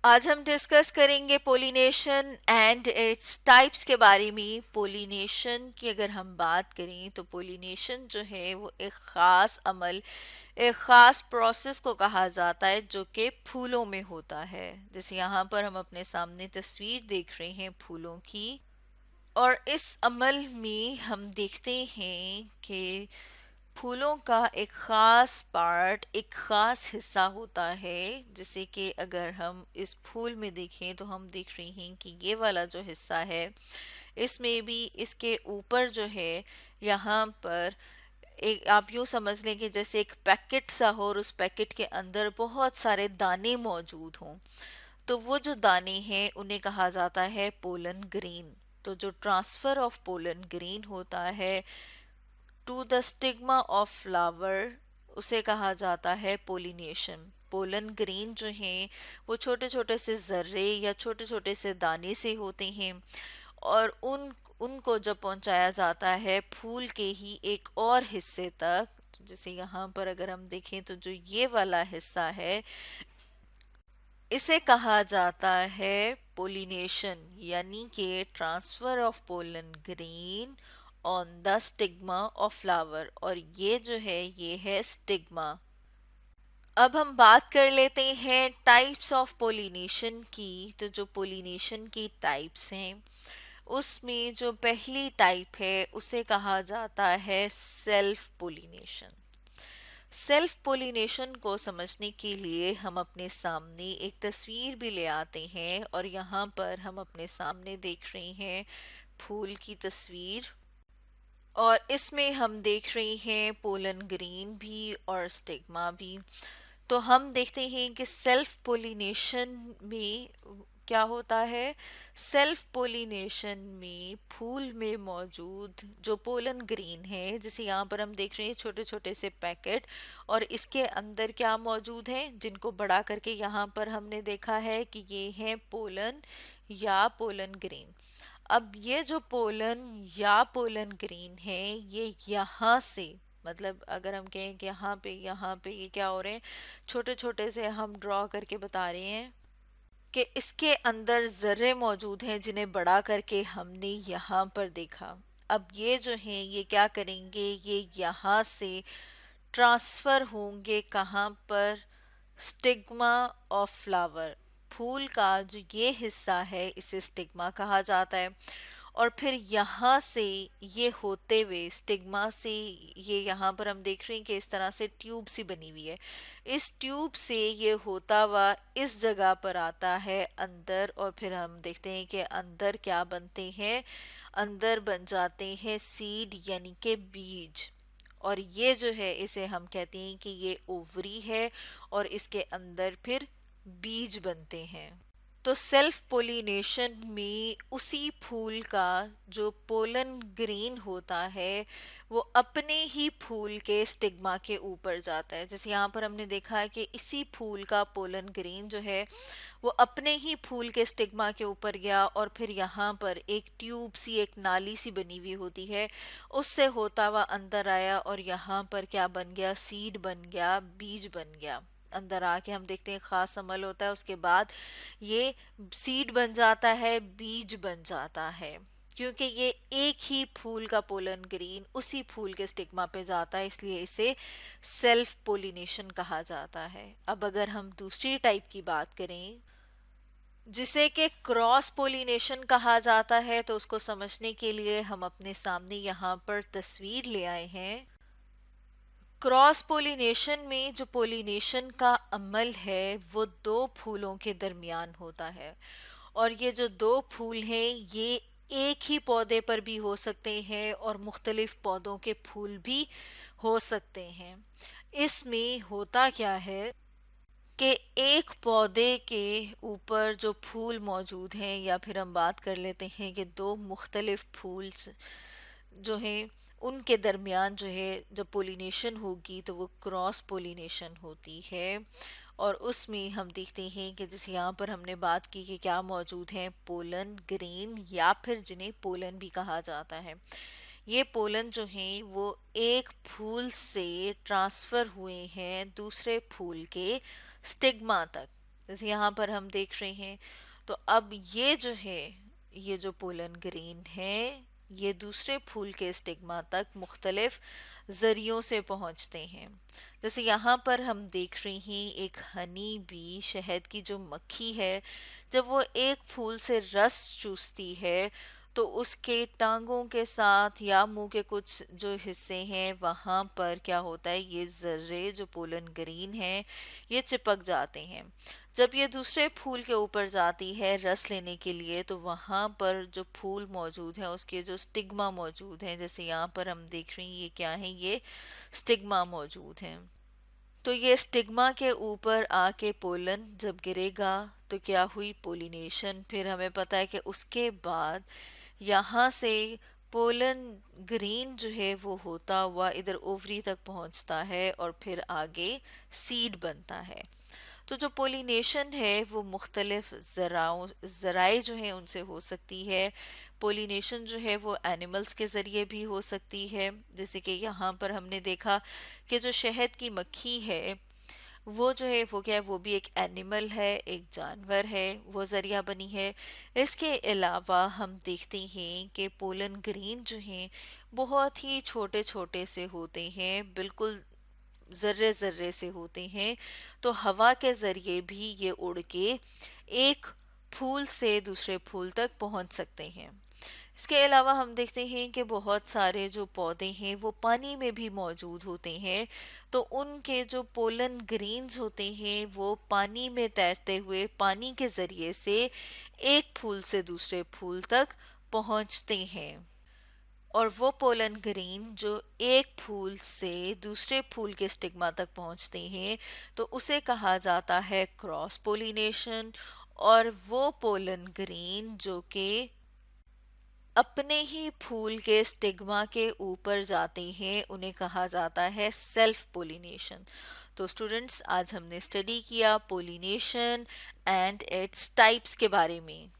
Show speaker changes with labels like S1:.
S1: आज हम डिस्कस करेंगे पोलिनेशन एंड इट्स टाइप्स के बारे में। पोलिनेशन की अगर हम बात करें तो पोलिनेशन जो है वो एक ख़ास अमल, एक ख़ास प्रोसेस को कहा जाता है जो कि फूलों में होता है। जैसे यहाँ पर हम अपने सामने तस्वीर देख रहे हैं फूलों की, और इस अमल में हम देखते हैं कि फूलों का एक ख़ास पार्ट, एक ख़ास हिस्सा होता है। जैसे कि अगर हम इस फूल में देखें तो हम देख रहे हैं कि ये वाला जो हिस्सा है, इसमें भी इसके ऊपर जो है, यहाँ पर एक आप यूँ समझ लें कि जैसे एक पैकेट सा हो और उस पैकेट के अंदर बहुत सारे दाने मौजूद हों। तो वो जो दाने हैं उन्हें कहा जाता है पोलन ग्रेन। तो जो ट्रांसफर ऑफ पोलन ग्रेन होता है to the stigma of flower, उसे कहा जाता है पोलिनेशन। पोलन ग्रेन जो हैं वो छोटे छोटे से जर्रे या छोटे छोटे से दाने से होते हैं, और उनको जब पहुंचाया जाता है फूल के ही एक और हिस्से तक, जैसे यहाँ पर अगर हम देखें तो जो ये वाला हिस्सा है, इसे कहा जाता है पोलिनेशन, यानी कि transfer of pollen grain on the stigma of flower. और ये जो है ये है स्टिग्मा। अब हम बात कर लेते हैं टाइप्स ऑफ पोलिनेशन की। तो जो पोलिनेशन की टाइप्स हैं उसमें जो पहली टाइप है उसे कहा जाता है सेल्फ पोलिनेशन। सेल्फ पोलिनेशन को समझने के लिए हम अपने सामने एक तस्वीर भी ले आते हैं, और यहाँ पर हम अपने सामने देख रहे हैं फूल की तस्वीर, और इसमें हम देख रहे हैं पोलन ग्रेन भी और स्टिग्मा भी। तो हम देखते हैं कि सेल्फ पोलिनेशन में क्या होता है। सेल्फ पोलिनेशन में फूल में मौजूद जो पोलन ग्रेन है, जैसे यहाँ पर हम देख रहे हैं छोटे छोटे से पैकेट, और इसके अंदर क्या मौजूद है, जिनको बड़ा करके यहाँ पर हमने देखा है कि ये है पोलन या पोलन ग्रेन। अब ये जो पोलन या पोलन ग्रेन है, ये यहाँ से, मतलब अगर हम कहें कि यहाँ पे ये क्या हो रहे हैं, छोटे छोटे से हम ड्रॉ करके बता रहे हैं कि इसके अंदर जर्रे मौजूद हैं जिन्हें बड़ा करके हमने यहाँ पर देखा। अब ये जो हैं ये क्या करेंगे, ये यहाँ से ट्रांसफर होंगे कहाँ पर, स्टिग्मा ऑफ फ्लावर। फूल का जो ये हिस्सा है इसे स्टिग्मा कहा जाता है। और फिर यहाँ से ये होते हुए स्टिग्मा से, ये यहाँ पर हम देख रहे हैं कि इस तरह से ट्यूब सी बनी हुई है, इस ट्यूब से ये होता हुआ इस जगह पर आता है अंदर, और फिर हम देखते हैं कि अंदर क्या बनते हैं, अंदर बन जाते हैं सीड यानी कि बीज। और ये जो है इसे हम कहते हैं कि ये ओवरी है, और इसके अंदर फिर बीज बनते हैं। तो सेल्फ पोलिनेशन में उसी फूल का जो पोलन ग्रेन होता है वो अपने ही फूल के स्टिग्मा के ऊपर जाता है। जैसे यहाँ पर हमने देखा है कि इसी फूल का पोलन ग्रेन जो है वो अपने ही फूल के स्टिग्मा के ऊपर गया, और फिर यहाँ पर एक ट्यूब सी, एक नाली सी बनी हुई होती है, उससे होता हुआ अंदर आया, और यहाँ पर क्या बन गया, सीड बन गया, बीज बन गया। अंदर आके हम देखते हैं खास अमल होता है, उसके बाद ये सीड बन जाता है, बीज बन जाता है, क्योंकि ये एक ही फूल का पोलन ग्रेन उसी फूल के स्टिग्मा पे जाता है, इसलिए इसे सेल्फ पोलिनेशन कहा जाता है। अब अगर हम दूसरी टाइप की बात करें जिसे कि क्रॉस पोलिनेशन कहा जाता है, तो उसको समझने के लिए हम अपने सामने यहाँ पर तस्वीर ले आए हैं। क्रॉस पोलिनेशन में जो पोलिनेशन का अमल है वो दो फूलों के दरमियान होता है, और ये जो दो फूल हैं ये एक ही पौधे पर भी हो सकते हैं और मुख्तलिफ पौधों के फूल भी हो सकते हैं। इसमें होता क्या है कि एक पौधे के ऊपर जो फूल मौजूद हैं, या फिर हम बात कर लेते हैं कि दो मुख्तलिफ फूल जो हैं उनके दरमियान जो है जब पोलिनेशन होगी तो वो क्रॉस पोलिनेशन होती है। और उसमें हम देखते हैं कि जैसे यहाँ पर हमने बात की कि क्या मौजूद है, पोलन ग्रेन, या फिर जिन्हें पोलन भी कहा जाता है। ये पोलन जो हैं वो एक फूल से ट्रांसफ़र हुए हैं दूसरे फूल के स्टिग्मा तक। जैसे यहाँ पर हम देख रहे हैं। तो अब ये जो है, ये जो पोलन ग्रेन है, ये दूसरे फूल के स्टिग्मा तक मुख्तलिफ जरियों से पहुंचते हैं। जैसे यहाँ पर हम देख रहे हैं एक हनी बी, शहद की जो मक्खी है, जब वो एक फूल से रस चूसती है तो उसके टांगों के साथ या मुंह के कुछ जो हिस्से हैं वहाँ पर क्या होता है, ये जर्रे जो पोलन ग्रीन है ये चिपक जाते हैं। जब ये दूसरे फूल के ऊपर जाती है रस लेने के लिए, तो वहाँ पर जो फूल मौजूद है उसके जो स्टिग्मा मौजूद हैं, जैसे यहाँ पर हम देख रहे हैं ये क्या है, ये स्टिग्मा मौजूद हैं। तो ये स्टिग्मा के ऊपर आके पोलन जब गिरेगा तो क्या हुई, पोलिनेशन। फिर हमें पता है कि उसके बाद यहाँ से पोलन ग्रीन जो है वो होता हुआ इधर ओवरी तक पहुँचता है और फिर आगे सीड बनता है। तो जो पोलिनेशन है वो मुख्तलिफ ज़राए जो है उनसे हो सकती है। पोलिनेशन जो है वो एनिमल्स के ज़रिए भी हो सकती है, जैसे कि यहाँ पर हमने देखा कि जो शहद की मक्खी है वो जो है वो क्या है, वो भी एक एनिमल है, एक जानवर है, वो ज़रिया बनी है। इसके अलावा हम देखते हैं कि पोलन ग्रेन जो हैं बहुत ही छोटे छोटे से होते हैं, बिल्कुल जर्रे जर्रे से होते हैं। तो हवा के जरिए भी ये उड़ के एक फूल से दूसरे फूल तक पहुंच सकते हैं। इसके अलावा हम देखते हैं कि बहुत सारे जो पौधे हैं वो पानी में भी मौजूद होते हैं। तो उनके जो पोलन ग्रेन्स होते हैं वो पानी में तैरते हुए पानी के जरिए से एक फूल से दूसरे फूल तक पहुंचते हैं। और वो पोलन ग्रेन जो एक फूल से दूसरे फूल के स्टिग्मा तक पहुंचते हैं तो उसे कहा जाता है क्रॉस पोलिनेशन। और वो पोलन ग्रेन जो कि अपने ही फूल के स्टिग्मा के ऊपर जाते हैं उन्हें कहा जाता है सेल्फ पोलिनेशन। तो स्टूडेंट्स, आज हमने स्टडी किया पोलिनेशन एंड इट्स टाइप्स के बारे में।